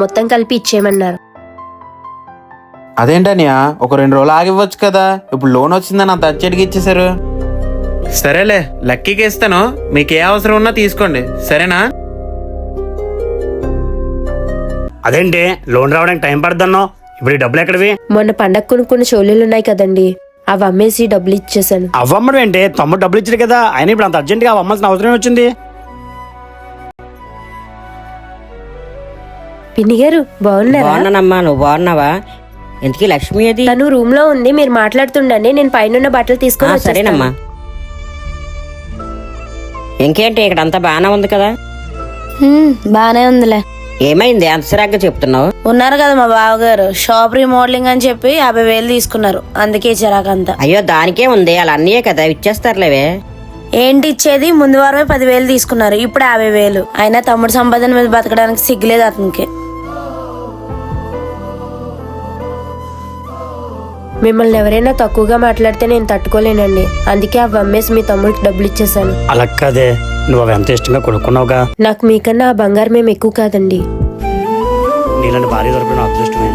మొత్తం కలిపి ఇచ్చేయమన్నారు. అదేంటనియా, ఒక 2 రోజులు ఆగివ్వచ్చు కదా. ఇప్పుడు లోన్ వచ్చిందని అంత అర్జెంట్గా ఇచ్చేసారు. సరేలే, లక్కీకి ఇస్తాను. మీకు ఏ అవసరం ఉన్నా తీసుకోండి, సరేనా? అదేంటి లోన్ రావడానికి టైం పడుతుందో, ఇప్పుడు ఈ డబ్బులు ఎక్కడివి? మొన్న పండగ కొనుక్కున్న చోళీలు ఉన్నాయి కదండి, అవి అమ్మేసి డబ్బులు ఇచ్చేసాను. అవ్వమ్మడు ఏంటి, తమ్ముడు డబ్బులు ఇచ్చాడు కదా, ఆయన ఇప్పుడు అంత అర్జెంట్ గా అమ్మాల్సిన అవసరం వచ్చింది. పిన్ని గారు బాగున్నారా? బాగున్నానమ్మా, నువ్వు బాగున్నావా? ఎందుకు లక్ష్మి అది? తను రూమ్ లో ఉంది, మీరు మాట్లాడుతుండండి, నేను పైన బట్టలు తీసుకొని వచ్చేస్తాను. సరేనమ్మా. ఇంకేంటి, ఇక్కడ అంతా బాగానే ఉంది కదా? బానే ఉందిలే. ఏమైంది అంత సిరాగ్గా చెప్తున్నావు? ఉన్నారు కదా మా బావగారు, షాప్ రీమోడలింగ్ అని చెప్పి 50,000 తీసుకున్నారు, అందుకే చిరాకంతా. అయ్యో దానికే ఉంది, అలా అన్నయే కదా, ఇచ్చేస్తారులేవే. ఏంటి ఇచ్చేది? ముందు వారమే 10,000 తీసుకున్నారు, ఇప్పుడు 50,000. అయినా తమ్ముడు సంపాదన మీద బతకడానికి సిగ్గులేదు అతనికి. మిమ్మల్ని ఎవరైనా తక్కువగా మాట్లాడితే నేను తట్టుకోలేనండి, అందుకే అవి అమ్మేసి మీ తమ్ముడికి డబ్బులు ఇచ్చేసాను. అలా కాదే, నువ్వు అవి ఎంత ఇష్టంగా కొనుక్కున్నావుగా. నాకు మీకన్నా ఆ బంగారం ఏం ఎక్కువ కాదండి. నీళ్ళని భార్య దొరకడం అదృష్టమే.